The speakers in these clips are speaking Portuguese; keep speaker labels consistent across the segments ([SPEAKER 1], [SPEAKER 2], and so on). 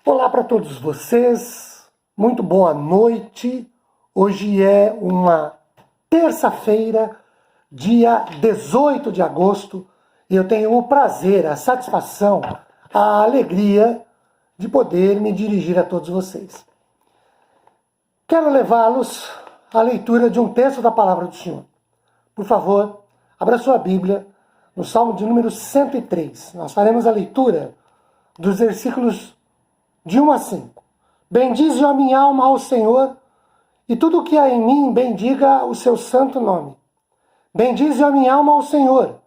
[SPEAKER 1] Olá para todos vocês, muito boa noite. Hoje é uma terça-feira, dia 18 de agosto, e eu tenho o prazer, a satisfação, a alegria de poder me dirigir a todos vocês. Quero levá-los à leitura de um texto da Palavra do Senhor. Por favor, abra sua Bíblia no Salmo de número 103. Nós faremos a leitura dos versículos de 1 a 5. Bendize, ó minha alma, ao Senhor, e tudo o que há em mim, bendiga o seu santo nome. Bendize, ó minha alma, ao Senhor,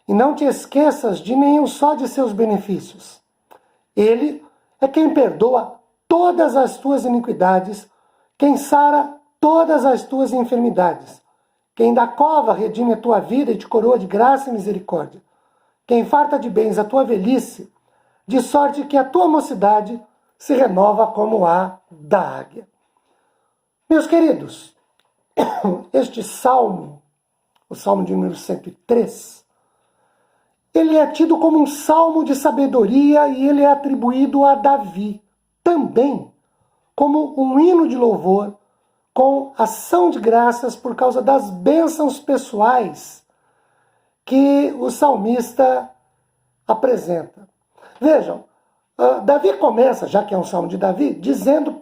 [SPEAKER 1] e não te esqueças de nenhum só de seus benefícios. Ele é quem perdoa todas as tuas iniquidades, quem sara todas as tuas enfermidades, quem da cova redime a tua vida e te coroa de graça e misericórdia, quem farta de bens a tua velhice, de sorte que a tua mocidade se renova como a da águia. Meus queridos, este salmo, o salmo de número 103, ele é tido como um salmo de sabedoria e ele é atribuído a Davi, também como um hino de louvor, com ação de graças por causa das bênçãos pessoais que o salmista apresenta. Vejam, Davi começa, já que é um salmo de Davi, dizendo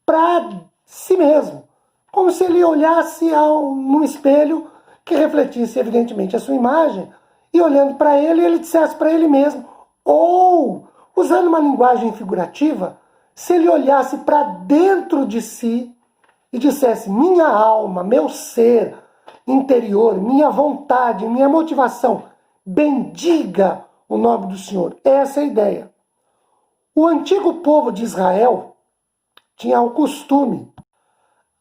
[SPEAKER 1] para si mesmo, como se ele olhasse num espelho que refletisse, evidentemente, a sua imagem, e olhando para ele, ele dissesse para ele mesmo, ou, usando uma linguagem figurativa, se ele olhasse para dentro de si e dissesse, minha alma, meu ser interior, minha vontade, minha motivação, bendiga o nome do Senhor. Essa é a ideia. O antigo povo de Israel tinha o costume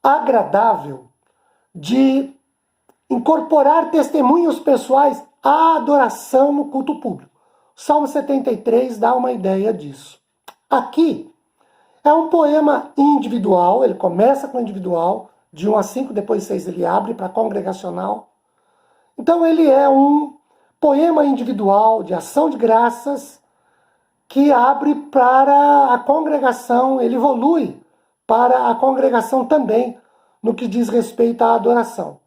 [SPEAKER 1] agradável de incorporar testemunhos pessoais à adoração no culto público. O Salmo 73 dá uma ideia disso. Aqui é um poema individual, ele começa com individual, de 1 a 5, depois 6 ele abre para congregacional. Então ele é um poema individual de ação de graças que abre para a congregação, ele evolui para a congregação também, no que diz respeito à adoração.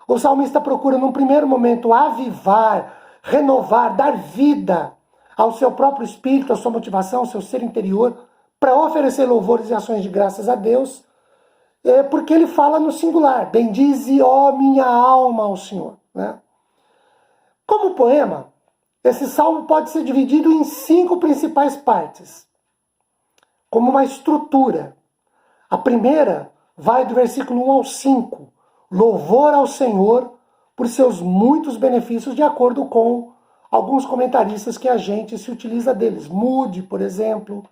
[SPEAKER 1] O salmista procura, num primeiro momento, avivar, renovar, dar vida ao seu próprio espírito, à sua motivação, ao seu ser interior, para oferecer louvores e ações de graças a Deus, porque ele fala no singular, bendize, ó minha alma, ao Senhor. Né? Como poema, esse salmo pode ser dividido em 5 principais partes, como uma estrutura. A primeira vai do versículo 1 ao 5, louvor ao Senhor por seus muitos benefícios, de acordo com alguns comentaristas que a gente se utiliza deles. Moody, por exemplo,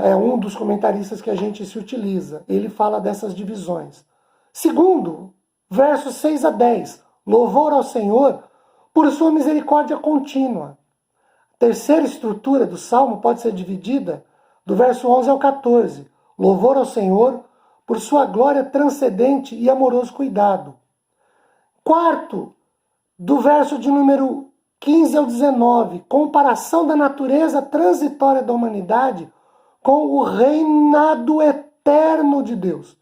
[SPEAKER 1] é um dos comentaristas que a gente se utiliza. Ele fala dessas divisões. Segundo, versos 6 a 10, louvor ao Senhor por sua misericórdia contínua. A terceira estrutura do salmo pode ser dividida do verso 11 ao 14. Louvor ao Senhor por sua glória transcendente e amoroso cuidado. Quarto, do verso de número 15 ao 19, comparação da natureza transitória da humanidade com o reinado eterno de Deus.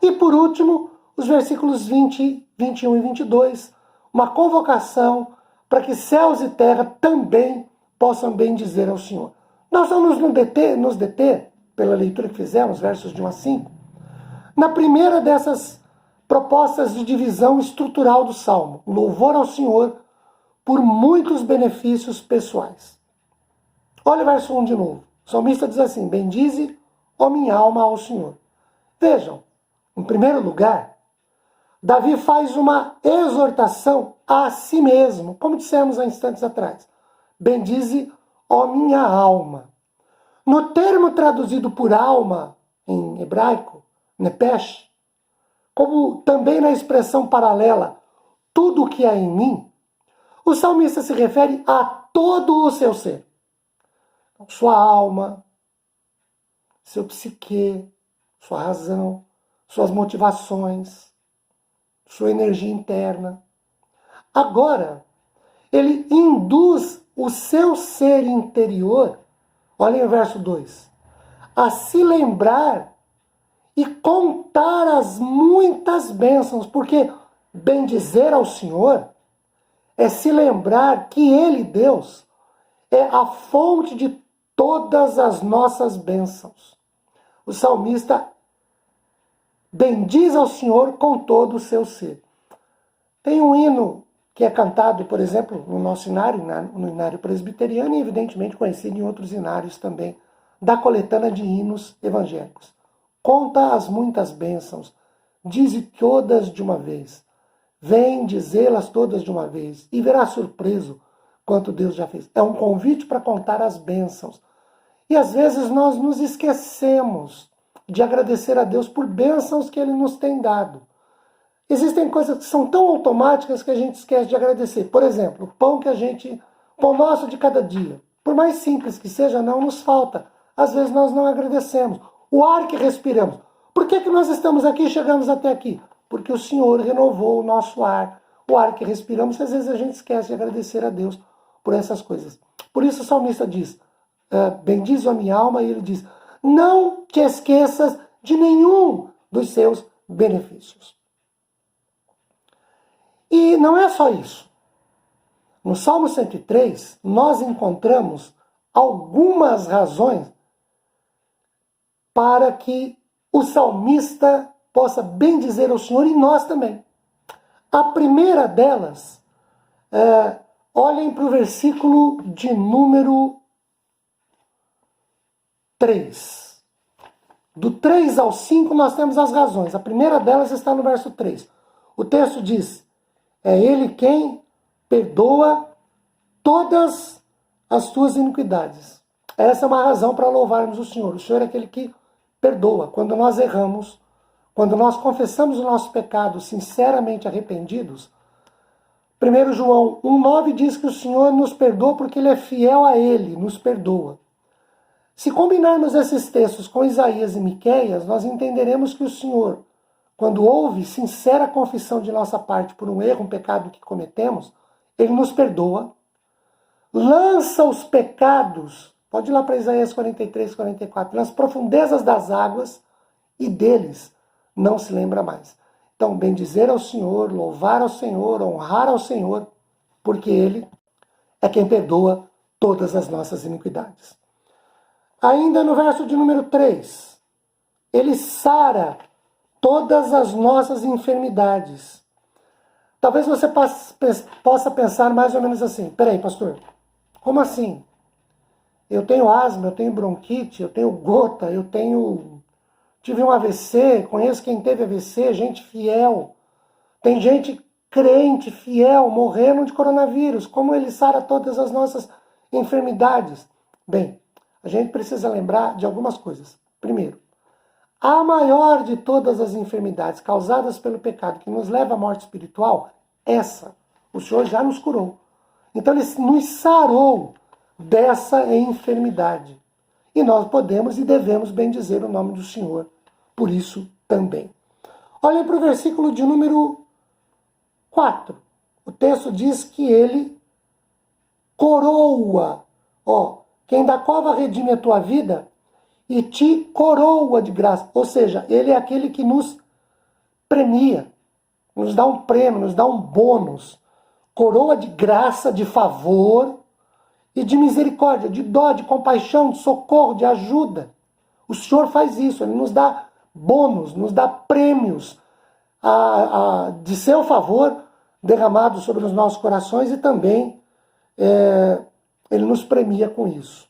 [SPEAKER 1] E por último, os versículos 20, 21 e 22, uma convocação para que céus e terra também possam bendizer ao Senhor. Nós vamos nos deter, pela leitura que fizemos, versos de 1 a 5, na primeira dessas propostas de divisão estrutural do Salmo, louvor ao Senhor por muitos benefícios pessoais. Olha o verso 1 de novo. O salmista diz assim, bendize, ó minha alma, ao Senhor. Vejam, em primeiro lugar, Davi faz uma exortação a si mesmo, como dissemos há instantes atrás. Bendize, ó minha alma. No termo traduzido por alma, em hebraico, nepesh, como também na expressão paralela, tudo o que há em mim, o salmista se refere a todo o seu ser. Sua alma, seu psique, sua razão, suas motivações, sua energia interna. Agora, ele induz o seu ser interior, olhem o verso 2, a se lembrar e contar as muitas bênçãos, porque bendizer ao Senhor é se lembrar que Ele, Deus, é a fonte de todas as nossas bênçãos. O salmista bendiz ao Senhor com todo o seu ser. Tem um hino que é cantado, por exemplo, no nosso inário, no inário presbiteriano, e evidentemente conhecido em outros inários também, da coletânea de hinos evangélicos. Conta as muitas bênçãos, dize todas de uma vez. Vem dizê-las todas de uma vez, e verá surpreso quanto Deus já fez. É um convite para contar as bênçãos. E às vezes nós nos esquecemos de agradecer a Deus por bênçãos que Ele nos tem dado. Existem coisas que são tão automáticas que a gente esquece de agradecer. Por exemplo, o pão nosso de cada dia. Por mais simples que seja, não nos falta. Às vezes nós não agradecemos. O ar que respiramos. Por que nós estamos aqui e chegamos até aqui? Porque o Senhor renovou o nosso ar. O ar que respiramos, às vezes a gente esquece de agradecer a Deus por essas coisas. Por isso o salmista diz, bendize a minha alma, e ele diz, não te esqueças de nenhum dos seus benefícios. E não é só isso. No Salmo 103, nós encontramos algumas razões para que o salmista possa bendizer ao Senhor e nós também. A primeira delas, olhem para o versículo de número 3. Do 3 ao 5 nós temos as razões. A primeira delas está no verso 3. O texto diz, é Ele quem perdoa todas as tuas iniquidades. Essa é uma razão para louvarmos o Senhor. O Senhor é aquele que perdoa. Quando nós erramos, quando nós confessamos o nosso pecado sinceramente arrependidos, 1 João 1,9 diz que o Senhor nos perdoa porque Ele é fiel a Ele, nos perdoa. Se combinarmos esses textos com Isaías e Miqueias, nós entenderemos que o Senhor, quando houve sincera confissão de nossa parte por um erro, um pecado que cometemos, Ele nos perdoa, lança os pecados, pode ir lá para Isaías 43, 44, nas profundezas das águas, e deles não se lembra mais. Então, bendizer ao Senhor, louvar ao Senhor, honrar ao Senhor, porque Ele é quem perdoa todas as nossas iniquidades. Ainda no verso de número 3, Ele sara todas as nossas enfermidades. Talvez você possa pensar mais ou menos assim, peraí, pastor, como assim? Eu tenho asma, eu tenho bronquite, eu tenho gota, tive um AVC, conheço quem teve AVC, gente fiel. Tem gente crente, fiel, morrendo de coronavírus. Como Ele sara todas as nossas enfermidades? Bem, a gente precisa lembrar de algumas coisas. Primeiro, a maior de todas as enfermidades causadas pelo pecado que nos leva à morte espiritual, essa, o Senhor já nos curou. Então Ele nos sarou dessa enfermidade. E nós podemos e devemos bendizer o nome do Senhor por isso também. Olhem para o versículo de número 4. O texto diz que Ele coroa. Quem da cova redime a tua vida e te coroa de graça. Ou seja, Ele é aquele que nos premia, nos dá um prêmio, nos dá um bônus. Coroa de graça, de favor e de misericórdia, de dó, de compaixão, de socorro, de ajuda. O Senhor faz isso, Ele nos dá bônus, nos dá prêmios de seu favor derramado sobre os nossos corações e também Ele nos premia com isso.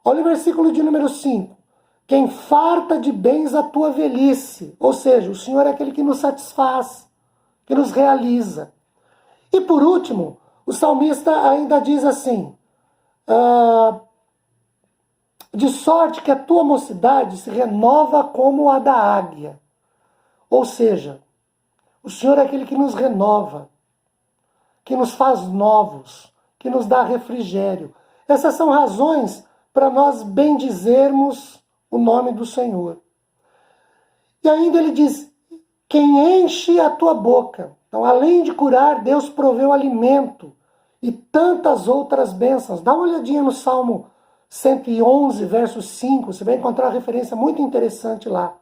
[SPEAKER 1] Olha o versículo de número 5. Quem farta de bens a tua velhice. Ou seja, o Senhor é aquele que nos satisfaz, que nos realiza. E por último, o salmista ainda diz assim, de sorte que a tua mocidade se renova como a da águia. Ou seja, o Senhor é aquele que nos renova, que nos faz novos, que nos dá refrigério. Essas são razões para nós bendizermos o nome do Senhor. E ainda ele diz, quem enche a tua boca. Então, além de curar, Deus proveu alimento e tantas outras bênçãos. Dá uma olhadinha no Salmo 111, verso 5, você vai encontrar uma referência muito interessante lá.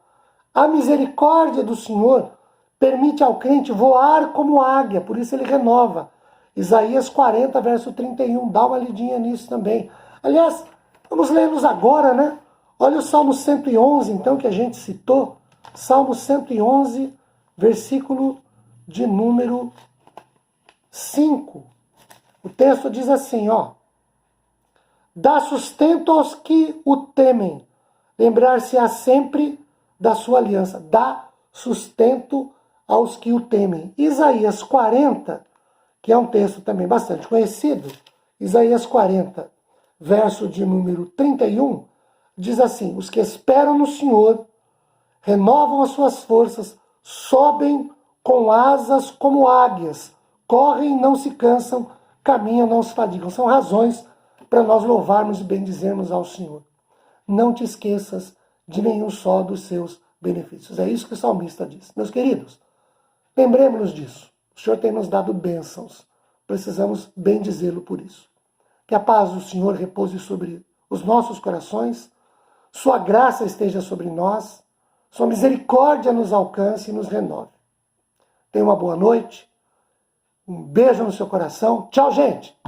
[SPEAKER 1] A misericórdia do Senhor permite ao crente voar como águia, por isso ele renova. Isaías 40, verso 31, dá uma lidinha nisso também. Aliás, vamos lê-los agora, né? Olha o Salmo 111, então, que a gente citou. Salmo 111, versículo de número 5. O texto diz assim, ó. Dá sustento aos que o temem. Lembrar-se-á sempre da sua aliança. Dá sustento aos que o temem. Isaías 40, que é um texto também bastante conhecido. Isaías 40, verso de número 31, diz assim, os que esperam no Senhor renovam as suas forças, sobem com asas como águias, correm e não se cansam, caminham e não se fadigam. São razões para nós louvarmos e bendizermos ao Senhor. Não te esqueças de nenhum só dos seus benefícios. É isso que o salmista diz. Meus queridos, lembremos-nos disso. O Senhor tem nos dado bênçãos. Precisamos bendizê-lo por isso. Que a paz do Senhor repouse sobre os nossos corações, sua graça esteja sobre nós, sua misericórdia nos alcance e nos renove. Tenha uma boa noite, um beijo no seu coração. Tchau, gente!